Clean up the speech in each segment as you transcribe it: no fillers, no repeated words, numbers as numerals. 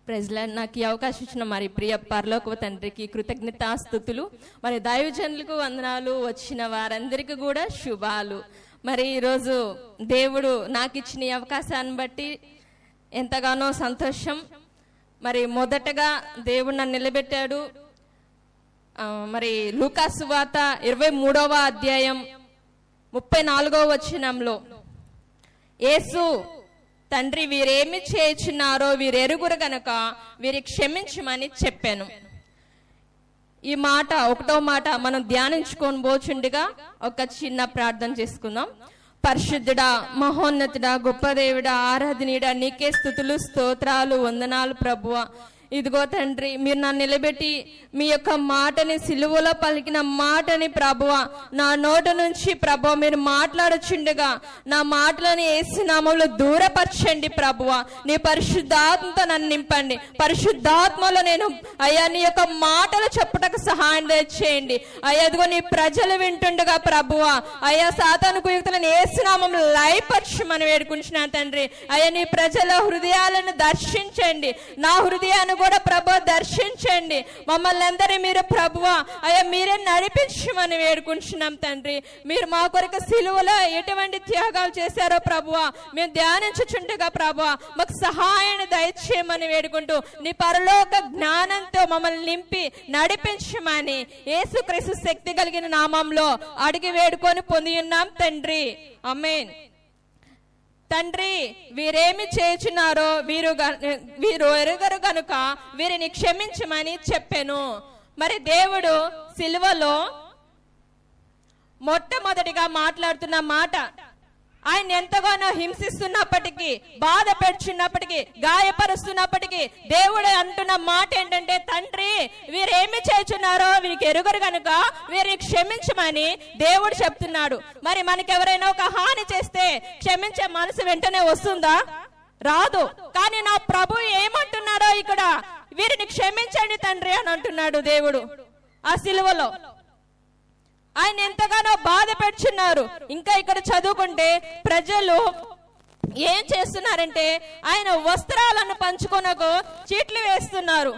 ప్రెజ్లాడ్ నాకు ఈ అవకాశం ఇచ్చిన మరి ప్రియ పరలోక తండ్రికి కృతజ్ఞతాస్తుతులు. మరి దైవజనులకు వందనాలు. వచ్చిన వారందరికీ కూడా శుభాలు. మరి ఈరోజు దేవుడు నాకు ఇచ్చిన ఈ అవకాశాన్ని బట్టి ఎంతగానో సంతోషం. మరి మొదటగా దేవుడు నన్ను నిలబెట్టాడు. మరి లూకా సువార్త 23వ అధ్యాయం 34వ వచనంలో యేసు, తండ్రి వీరేమి చేయుచున్నారో వీరెరుగురు గనక వీరి క్షమించమని చెప్పాను. ఈ మాట, ఒకటో మాట మనం ధ్యానించుకొని పోచుండగా ఒక చిన్న ప్రార్థన చేసుకుందాం. పరిశుద్ధుడా, మహోన్నతుడా, గొప్ప దేవుడా, ఆరాధనీయుడా, నీకే స్తుతులు, స్తోత్రాలు, వందనాలు ప్రభువా. ఇదిగో తండ్రి, మీరు నన్ను నిలబెట్టి మీ యొక్క మాటని, సిలువలో పలికిన మాటని ప్రభువా నా నోట నుంచి ప్రభువా మీరు మాట్లాడుచుండగా నా మాటలని యేసు నామములో దూరపరచండి ప్రభువా. నీ పరిశుద్ధాత్మతో నన్ను నింపండి. పరిశుద్ధాత్మలో నేను అయ్యా నీ యొక్క మాటలు చెప్పుటకు సహాయం చేయండి అయ్యా. ఇదిగో నీ ప్రజలు వింటుండగా ప్రభువా అయ్యా సాతాను కుయుక్తులను యేసు నామములో లయపరచమని వేడుకుంటున్నాను తండ్రి. అయ్యా నీ ప్రజల హృదయాలను దర్శించండి, నా హృదయాన్ని కూడా ప్రభు దర్శించండి. మమ్మల్ని అందరి మీరు ప్రభువా అయ్యా మీరే నడిపించమని వేడుకుంటున్నాం తండ్రి. మీరు మా కొరకు సిలువలో ఎటువంటి త్యాగాలు చేశారో ప్రభువా మేము ధ్యానించుచుండగా ప్రభువా మాకు సహాయాన్ని దయచేయమని వేడుకుంటూ నీ పరలోక జ్ఞానంతో మమ్మల్ని నింపి నడిపించమని యేసుక్రీస్తు శక్తి కలిగిన నామంలో అడిగి వేడుకొని పొంది ఉన్నాం తండ్రి. ఆమేన్. తండ్రి వీరేమి చేయుచున్నారో వీరు ఎరుగరు గనుక వీరిని క్షమించమని చెప్పాను. మరి దేవుడు సిలువలో మొట్టమొదటిగా మాట్లాడుతున్న మాట, ఆయన ఎంతగానో హింసిస్తున్నప్పటికీ, బాధ పెడుచున్నప్పటికీ, గాయపరుస్తున్నప్పటికీ దేవుడు అంటున్న మాట ఏంటంటే, తండ్రి వీరేమి చేయుచున్నారో వీరికి ఎరుగరు కనుక వీరిని క్షమించమని దేవుడు చెప్తున్నాడు. మరి మనకి ఎవరైనా ఒక హాని చేస్తే క్షమించే మనసు వెంటనే వస్తుందా? రాదు. కానీ నా ప్రభు ఏమంటున్నాడో ఇక్కడ, వీరిని క్షమించండి తండ్రి అని అంటున్నాడు దేవుడు ఆ సిలువలో. ఆయన ఎంతగానో బాధ పెడుచున్నారు. ఇంకా ఇక్కడ చదువుకుంటే ప్రజలు ఏం చేస్తున్నారంటే ఆయన వస్త్రాలను పంచుకొనకు చీట్లు వేస్తున్నారు,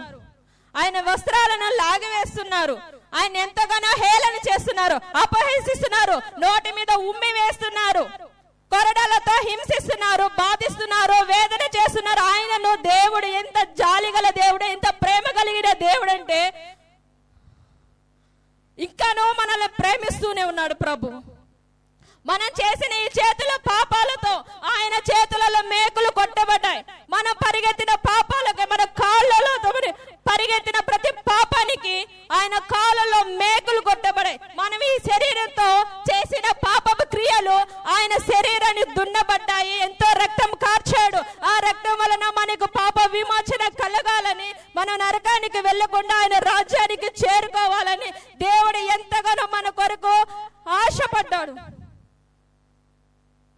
ఆయన వస్త్రాలను లాగివేస్తున్నారు, ఆయన ఎంతగానో హేళన చేస్తున్నారు, అపహసిస్తున్నారు, నోటి మీద ఉమ్మి వేస్తున్నారు, కొరడాలతో హింసిస్తున్నారు, బాధిస్తున్నారు, వేదన చేస్తున్నారు. ఆయనను దేవుడు ఎంత జాలిగల దేవుడు, ఎంత ప్రేమ కలిగిన దేవుడు అంటే ఇంకానూ మనల్ని ప్రేమిస్తూనే ఉన్నాడు ప్రభు. మనం చేసిన ఈ చేతుల పాపాలతో ఆయన చేతులలో మేకులు కొట్టబడ్డాయి. మనం పరిగెత్తిన పాపాలకి, మన కాళ్ళలో పరిగెత్తిన ప్రతి పాపానికి ఆయన కాళ్ళలో మేకులు కొట్టబడాయి. మనం ఈ శరీరంతో చేసిన పాపపు క్రియలు ఆయన శరీరాన్ని దున్నబడ్డాయి. ఎంతో రక్తం కార్చాడు. ఆ రక్తం వలన మనకు పాప విమోచన కలగాలని, మనం నరకానికి వెళ్లకుండా ఆయన రాజ్యానికి చేరుకోవాలని దేవుడు ఎంతగానో మన కొరకు ఆశపడ్డాడు.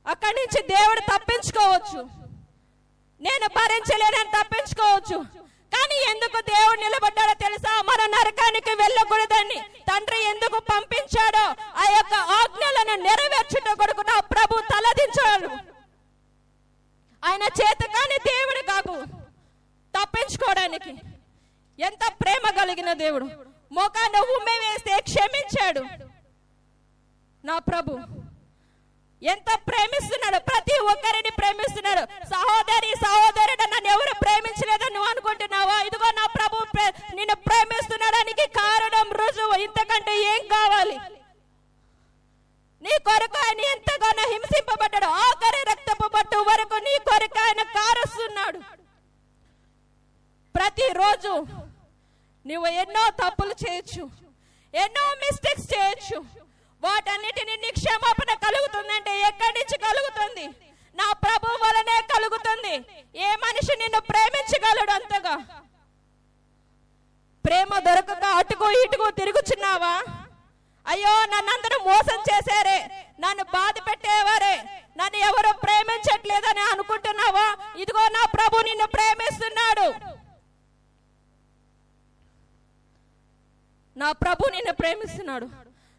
అక్కడి నుంచి దేవుడు తప్పించుకోవచ్చు, నేను భరించలేనని తప్పించుకోవచ్చు. కానీ ఎందుకు దేవుడు నిలబడ్డాడో తెలుసా? మన నరకానికి వెళ్ళకూడదని తండ్రి ఎందుకు పంపించాడో ఆ యొక్క ఆజ్ఞలను నెరవేర్చుట కొరకు నా ప్రభు తలదించాడు. ఆయన చేత కానీ దేవుడు కాదు తప్పించుకోవడానికి. ఎంత ప్రేమ కలిగిన దేవుడు. మోకాన్ని ఉమ్మి వేస్తే క్షమించాడు నా ప్రభు. ఎంత ప్రేమిస్తున్నాడు, ప్రతి ఒక్కరిని ప్రేమిస్తున్నాడు. సహోదరి సహోదరుడు నన్ను ఎవరు ప్రేమించలేదని నువ్వు అనుకుంటున్నావా? ఇదిగో నా ప్రభు నిన్ను ప్రేమిస్తున్నాడానికి కారణం, రుజువు, ఇంతకంటే ఏం కావాలి? నీ కొరకు ఆయన ఎంతగానో హింసింపబడ్డాడు. ఆఖరి రక్తపు బట్టు వరకు నీ కొరకు ఆయన కారుస్తున్నాడు. ప్రతిరోజు నువ్వు ఎన్నో తప్పులు చేయొచ్చు, ఎన్నో మిస్టేక్స్ చేయొచ్చు. వాటన్నిటిని నీ క్షమాపణ కలుగుతుందంటే ఎక్కడి నుంచి కలుగుతుంది? నా ప్రభు వలనే కలుగుతుంది. ఏ మనిషి నిన్ను ప్రేమించగలడు అంతగా? ప్రేమ దొరకక అటుకు ఇటుకు తిరుగుచున్నావా? అయ్యో నన్నందరూ మోసం చేశారే, నన్ను బాధ పెట్టేవారే, నన్ను ఎవరు ప్రేమించట్లేదని అనుకుంటున్నావా? ఇదిగో నా ప్రభు నిన్ను ప్రేమిస్తున్నాడు. నా ప్రభు నిన్ను ప్రేమిస్తున్నాడు.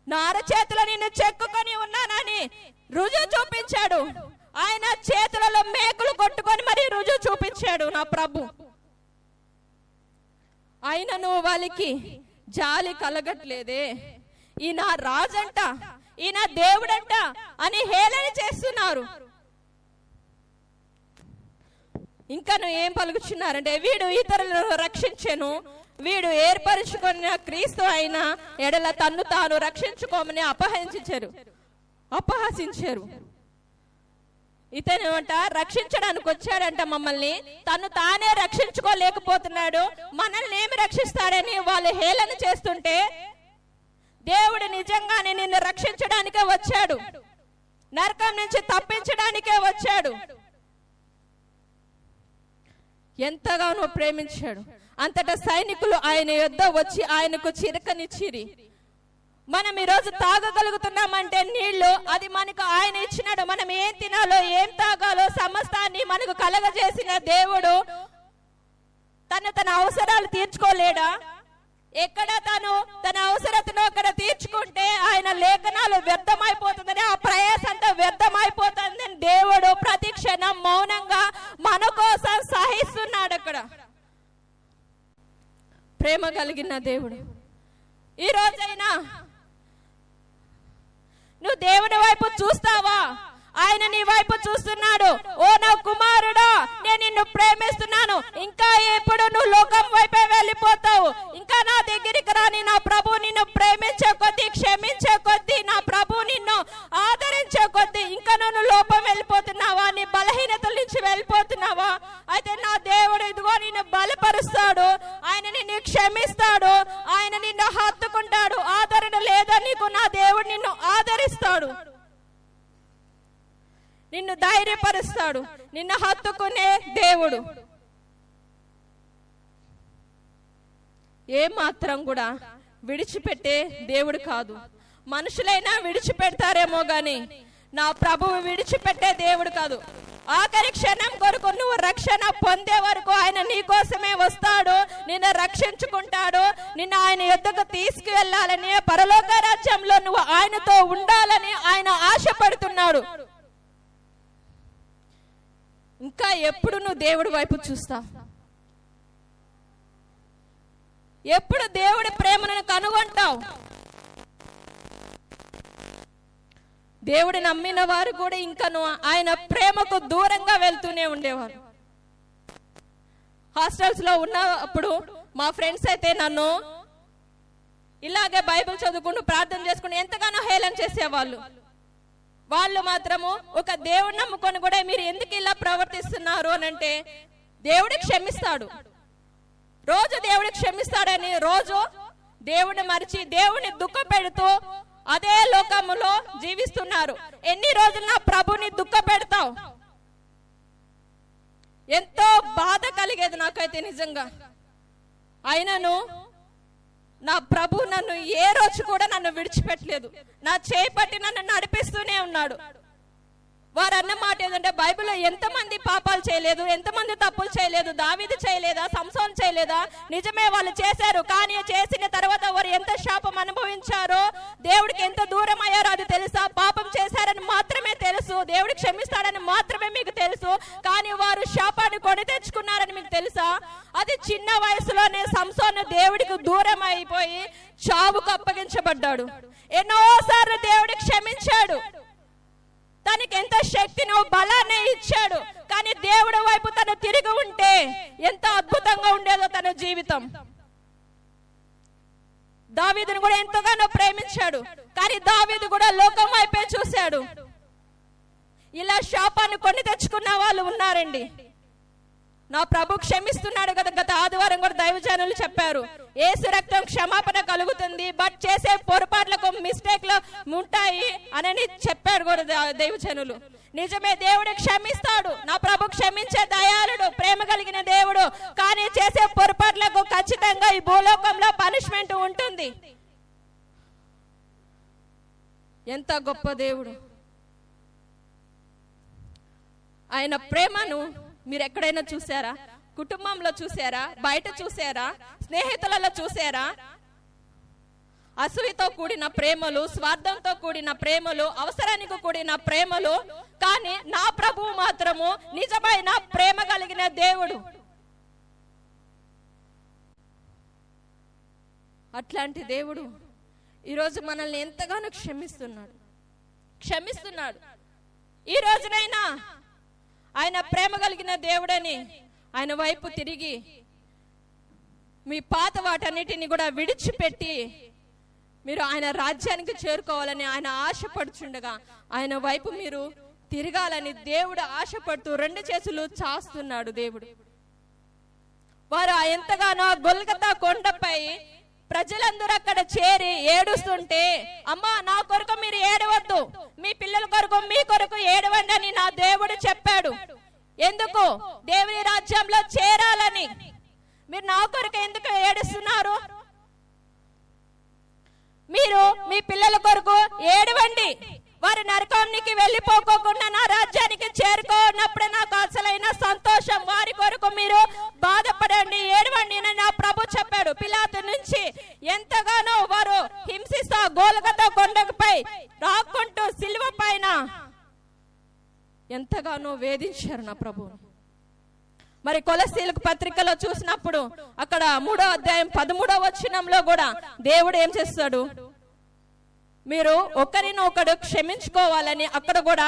నా అరచేతుల నిన్ను చెక్కుకొని ఉన్నానని రుజువు చూపించాడు. ఆయన చేతులలో మేకులు కొట్టుకొని మరి రుజువు చూపించాడు నా ప్రభు. అయినను వాళ్ళకి జాలి కలగట్లేదే. ఈయన రాజంట, ఈయన దేవుడంట అని హేళన చేస్తున్నారు. ఇంకను ఏం పలుకుచున్నారంటే, వీడు ఇతరులను రక్షించెను, వీడు ఏర్పరచుకున్న క్రీస్తు అయిన ఎడల తన్ను తాను రక్షించుకోమని అపహసించారు. ఇతను అంట రక్షించడానికి వచ్చాడంట మమ్మల్ని, తను తానే రక్షించుకోలేకపోతున్నాడు, మనల్ని ఏమి రక్షిస్తాడని వాళ్ళు హేళన చేస్తుంటే, దేవుడు నిజంగానే నిన్ను రక్షించడానికే వచ్చాడు, నరకం నుంచి తప్పించడానికే వచ్చాడు. ఎంతగానో ప్రేమించాడు. అంతటా సైనికులు ఆయన యొద్ద వచ్చి ఆయనకు చిరకనిచ్చిరి. మనం ఈరోజు తాగగలుగుతున్నామంటే నీళ్లు, అది మనకు ఆయన ఇచ్చినాడు. మనం ఏం తినాలో ఏం తాగాలో సమస్తాన్ని మనకు కలగజేసిన దేవుడు తన అవసరాలు తీర్చుకోలేడా? ఎక్కడ తన అవసరతను అక్కడ తీర్చుకుంటే ఆయన లేఖనాలు వ్యర్థమైపోతుందని, ఆ ప్రయాస అంతా వ్యర్థమైపోతుందని దేవుడు ప్రతి క్షణం మౌనంగా మన కోసం సహిస్తున్నాడు. అక్కడ ప్రేమ కలిగిన దేవుడు. ఈ రోజైనా నువ్వు దేవుని వైపు చూస్తావా? ఆయన నీ వైపు చూస్తున్నాడు. ఓ నా కుమారుడా, నేను నిన్ను ప్రేమిస్తున్నాను, ఇంకా ఎప్పుడు నువ్వు లోకం వైపే వెళ్ళిపోతావు? ఇంకా నా దగ్గరికి రాని. నా ప్రభు నిన్ను ప్రేమించే కొద్దీ, క్షమించే కొద్దీ, నా ప్రభు నిన్ను ఆదరించే కొద్దీ ఇంకా నువ్వు లోపం వెళ్ళిపోతున్నావా? నీ బలహీనతల నుంచి వెళ్ళిపోతున్నావా? అయితే నా దేవుడు ఇదిగో నిన్ను బలపరుస్తాడు, ఆయన నిన్ను క్షమిస్తాడు, ఆయన నిన్ను హత్తుకుంటాడు. ఆదరణ లేదా నీకు? నా దేవుడు నిన్ను ఆదరిస్తాడు, నిన్ను ధైర్యపరుస్తాడు, నిన్ను హత్తుకునే దేవుడు. ఏ మాత్రం కూడా విడిచిపెట్టే దేవుడు కాదు. మనుషులైనా విడిచిపెడతారేమో గాని నా ప్రభువు విడిచిపెట్టే దేవుడు కాదు. ఆఖరి క్షణం కొరకు నువ్వు రక్షణ పొందే వరకు ఆయన నీ కోసమే వస్తాడు, నిన్ను రక్షించుకుంటాడు, నిన్ను ఆయన యొద్దకు తీసుకువెళ్ళాలని, పరలోక రాజ్యంలో నువ్వు ఆయనతో ఉండాలని ఆయన ఆశపడుతున్నాడు. ఇంకా ఎప్పుడు నువ్వు దేవుడి వైపు చూస్తావు? ఎప్పుడు దేవుడి ప్రేమను కనుగొంటావు? దేవుడి నమ్మిన వారు కూడా ఇంకను ఆయన ప్రేమకు దూరంగా వెళ్తూనే ఉండేవారు. హాస్టల్స్ లో ఉన్నప్పుడు మా ఫ్రెండ్స్ అయితే నన్ను ఇలాగే బైబిల్ చదువుకుంటూ ప్రార్థన చేసుకుంటూ ఎంతగానో హేళన చేసేవాళ్ళు. వాళ్ళు మాత్రము ఒక దేవుడిని నమ్ముకొని కూడా మీరు ఎందుకు ఇలా ప్రవర్తిస్తున్నారు అని అంటే, దేవుడు క్షమిస్తాడు, రోజు దేవుడు క్షమిస్తాడని రోజు దేవుడిని మరిచి దేవుడిని దుఃఖ పెడుతూ అదే లోకములో జీవిస్తున్నారు. ఎన్ని రోజులు నా ప్రభుని దుఃఖ పెడతావు? ఎంతో బాధ కలిగేది నాకైతే నిజంగా. అయినను నా ప్రభు నన్ను ఏ రోజు కూడా నన్ను విడిచిపెట్టలేదు, నా చేయి పట్టి నన్ను నడిపిస్తూనే ఉన్నాడు. వారు అన్న మాట ఏంటంటే, బైబిల్లో ఎంతమంది పాపాలు చేయలేదు, ఎంతమంది తప్పులు చేయలేదు? దావీదు చేయలేదా? సంసోన్ చేయలేదా? నిజమే, వాళ్ళు చేశారు. కానీ చేసిన తర్వాత వారు ఎంత శాపం అనుభవించారో, దేవుడికి ఎంత దూరం అయ్యారో అది తెలుసా? పాపం చేశారని మాత్రమే తెలుసు, దేవుడు క్షమిస్తాడని మాత్రమే మీకు తెలుసు, కానీ వారు శాపాన్ని కొని తెచ్చుకున్నారని మీకు తెలుసా? అది చిన్న వయసులోనే సంసోను దేవుడికి దూరం అయిపోయి చావుకు అప్పగించబడ్డాడు. ఎన్నోసార్లు దేవుడు క్షమించాడు, తనకి ఎంత శక్తిని బలాన్ని ఇచ్చాడు, కానీ దేవుడి వైపు తను తిరిగి ఉంటే ఎంత అద్భుతంగా ఉండేదో తన జీవితం. దావీదును కూడా ఎంతగానో ప్రేమించాడు, కానీ దావీదు కూడా లోకం వైపే చూశాడు. ఇలా శాపాన్ని కొని తెచ్చుకున్న వాళ్ళు ఉన్నారండి. నా ప్రభు క్షమిస్తున్నాడు కదా. గత ఆదివారం కూడా దైవజనులు చెప్పారు, యేసు రక్తం క్షమాపణ కలుగుతుంది, బట్ చేసే పొరపాట్లకు మిస్టేక్లు ఉంటాయి అని చెప్పాడు కూడా దైవజనులు. నిజమే, దేవుడు క్షమిస్తాడు, నా ప్రభు క్షమించే దయాళుడు, ప్రేమ కలిగిన దేవుడు, కానీ చేసే పొరపాట్లకు ఖచ్చితంగా ఈ భూలోకంలో పనిష్మెంట్ ఉంటుంది. ఎంత గొప్ప దేవుడు! ఆయన ప్రేమను మీరు ఎక్కడైనా చూసారా? కుటుంబంలో చూసారా? బయట చూసారా? స్నేహితులలో చూసారా? అసూయతో కూడిన ప్రేమలు, స్వార్థంతో కూడిన ప్రేమలు, అవసరానికి కూడిన ప్రేమలు. కానీ నా ప్రభువు మాత్రము నిజమైన ప్రేమ కలిగిన దేవుడు. అట్లాంటి దేవుడు ఈరోజు మనల్ని ఎంతగానో క్షమిస్తున్నాడు. ఈ రోజునైనా ఆయన ప్రేమ కలిగిన దేవుడని ఆయన వైపు తిరిగి మీ పాత వాటన్నిటిని కూడా విడిచిపెట్టి మీరు ఆయన రాజ్యానికి చేరుకోవాలని ఆయన ఆశపడుచుండగా ఆయన వైపు మీరు తిరగాలని దేవుడు ఆశపడుతూ 2 చేతులు చాస్తున్నాడు దేవుడు. వారు ఎంతగానో గొల్గతా కొండపై ప్రజలందరూ అక్కడ చేరి ఏడుస్తుంటే, అమ్మా నా కొరకు మీరు ఏడవద్దు, మీ పిల్లల కొరకు మీ కొరకు ఏడవండి అని నా దేవుడు చెప్పాడు. ఎందుకు? దేవుని రాజ్యంలో చేరాలని. మీరు నా కొరకు ఎందుకు ఏడుస్తున్నారు? మీరు మీ పిల్లల కొరకు ఏడవండి, వారి నరకానికి వెళ్ళిపోకోకుండా నా రాజ్యానికి చేరుకున్నప్పుడే నాకు అసలైన సంతోషం. వారి కొరకు మీరు బాధపడండి, ఏడవండి అని నా ప్రభు చెప్పాడు. పిలాతు నుంచి ఎంతగానో వారు హింసిస్తా గోల్గతా కొండపై రాకుంటూ సిలువ పైన ఎంతగానో వేధించారు నా ప్రభు. మరి కొలస్సీలకు పత్రికలో చూసినప్పుడు అక్కడ 3వ అధ్యాయం 13వ వచనంలో కూడా దేవుడు ఏం చేస్తాడు? మీరు ఒకరినొకడు క్షమించుకోవాలని అక్కడ కూడా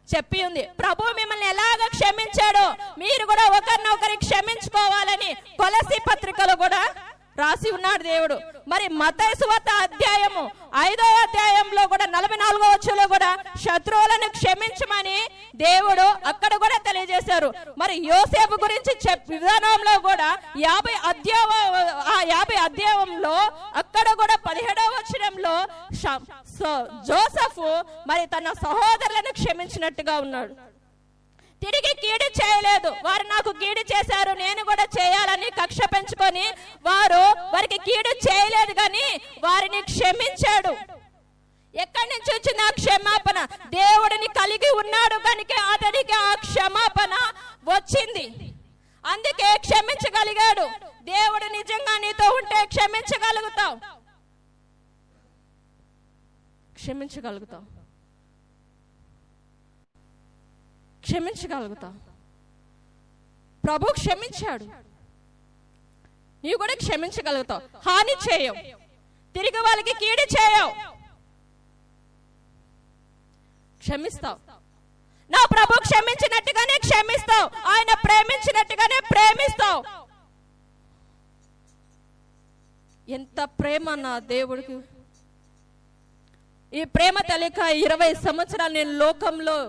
చెప్పి ఉంది. ప్రభు మిమ్మల్ని ఎలాగ క్షమించాడో మీరు కూడా ఒకరినొకరి క్షమించుకోవాలని కొలస్సీ పత్రికలో కూడా రాసి ఉన్నాడు దేవుడు. మరి మత్తయి సువార్త అధ్యాయము 5వ అధ్యాయంలో కూడా 44వ వచనంలో కూడా శత్రువులను క్షమించమని దేవుడు అక్కడ కూడా తెలియజేశారు. మరి యోసేపు గురించి విధానంలో కూడా 50 అధ్యాయంలో అక్కడ కూడా 17వ వచనంలో జోసెఫ్ మరి తన సహోదరులను క్షమించినట్టుగా ఉన్నాడు. తిరిగి కీడు చేయలేదు. వారు నాకు కీడు చేశారు, నేను కూడా చేయాలని కక్ష పెంచుకొని వారికి కీడు చేయలేదు, కానీ వారిని క్షమించాడు. ఎక్కడి నుంచి వచ్చింది ఆ క్షమాపణ? దేవుడిని కలిగి ఉన్నాడు కనుక అతనికి ఆ క్షమాపణ వచ్చింది. అందుకే క్షమించగలిగాడు. దేవుడు నిజంగా నీతో ఉంటే క్షమించగలుగుతావు. ప్రభు క్షమించాడు, నీవు కూడా క్షమించగలుగుతావు. హాని చేయవు, తిరిగి వాళ్ళకి కీడు చేయవు, క్షమిస్తావు. నా ప్రభు క్షమించినట్టుగానే క్షమిస్తావు, ఆయన ప్రేమించినట్టుగానే ప్రేమిస్తావు. ఎంత ప్రేమ నా దేవుడికి! ఈ ప్రేమ తెలియక 20 సంవత్సరాలు నేను లోకంలో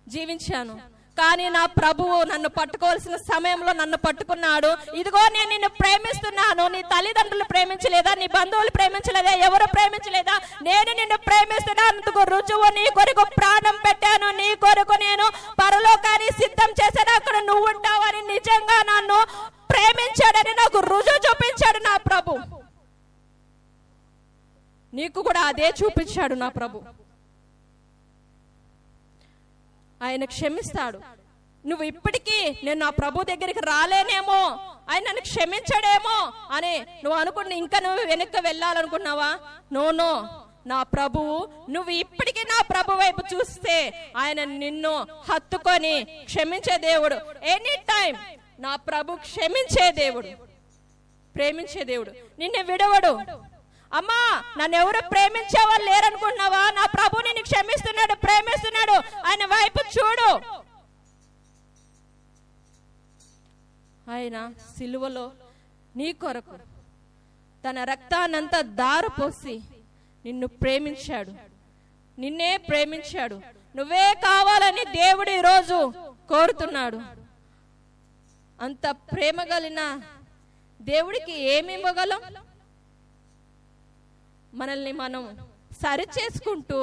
జీవించాను, కానీ నా ప్రభువు నన్ను పట్టుకోవాల్సిన సమయంలో నన్ను పట్టుకున్నాడు. ఇదిగో నేను నిన్ను ప్రేమిస్తున్నాను. నీ తల్లిదండ్రులు ప్రేమించలేదా? నీ బంధువులు ప్రేమించలేదా? ఎవరు ప్రేమించలేదా? నేను నిన్ను ప్రేమిస్తున్నందుకు రుజువు నీ కొరకు ప్రాణం పెట్టాను. నీ కొరకు నేను పరలోకాన్ని సిద్ధం చేశాను. అక్కడ నువ్వు ఉంటావని నిజంగా నన్ను ప్రేమించాడని నాకు రుజువు చూపించాడు నా ప్రభు. నీకు కూడా అదే చూపించాడు నా ప్రభు. ఆయన క్షమిస్తాడు. నువ్వు ఇప్పటికీ నేను నా ప్రభు దగ్గరికి రాలేనేమో, ఆయన నన్ను క్షమించడేమో అని నువ్వు అనుకుని ఇంకా నువ్వు వెనక్కి వెళ్ళాలనుకున్నావా? నో, నా ప్రభువు, నువ్వు ఇప్పటికీ నా ప్రభు వైపు చూస్తే ఆయన నిన్ను హత్తుకొని క్షమించే దేవుడు. ఎనీ టైం నా ప్రభు క్షమించే దేవుడు, ప్రేమించే దేవుడు, నిన్ను విడవడు. అమ్మా నన్ను ఎవరు ప్రేమించే వాళ్ళు లేరనుకుంటున్నావా? నా ప్రభు నిన్ను క్షమిస్తున్నాడు, ప్రేమిస్తున్నాడు. ఆయన వైపు చూడు. ఆయన సిలువలో నీ కొరకు తన రక్తాన్నంతా దారపోసి నిన్ను ప్రేమించాడు, నిన్నే ప్రేమించాడు. నువ్వే కావాలని దేవుడు ఈరోజు కోరుతున్నాడు. అంత ప్రేమ కలిగిన దేవుడికి ఏమి ఇవ్వగలం? మనల్ని మనం సరి చేసుకుంటూ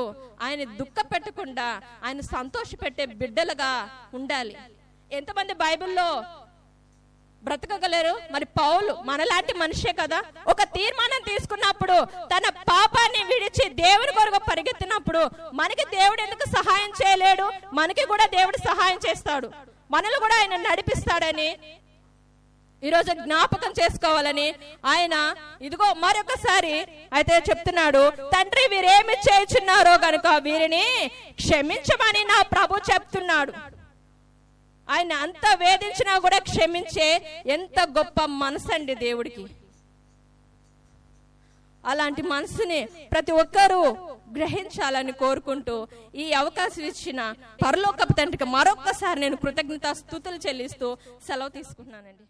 ఆయన దుఃఖ పెట్టకుండా ఆయన సంతోష పెట్టే బిడ్డలుగా ఉండాలి. ఎంతమంది బైబిల్లో బ్రతకగలరు? మరి పౌలు మనలాంటి మనిషే కదా. ఒక తీర్మానం తీసుకున్నప్పుడు తన పాపాన్ని విడిచి దేవుని కొరకు పరిగెత్తినప్పుడు మనకి దేవుడు ఎందుకు సహాయం చేయలేడు? మనకి కూడా దేవుడు సహాయం చేస్తాడు, మనల్ని కూడా ఆయన నడిపిస్తాడని ఈరోజు జ్ఞాపకం చేసుకోవాలని ఆయన ఇదిగో మరొకసారి అయితే చెప్తున్నాడు. తండ్రి వీరేమి చేయుచున్నారో గనుక వీరిని క్షమించమని నా ప్రభు చెప్తున్నాడు. ఆయన అంత వేధించినా కూడా క్షమించే ఎంత గొప్ప మనసండి దేవుడికి. అలాంటి మనసుని ప్రతి ఒక్కరూ గ్రహించాలని కోరుకుంటూ ఈ అవకాశం ఇచ్చిన పరలోకపు తండ్రికి మరొక్కసారి నేను కృతజ్ఞతాస్తుతులు చెల్లిస్తూ సెలవు తీసుకుంటున్నానండి.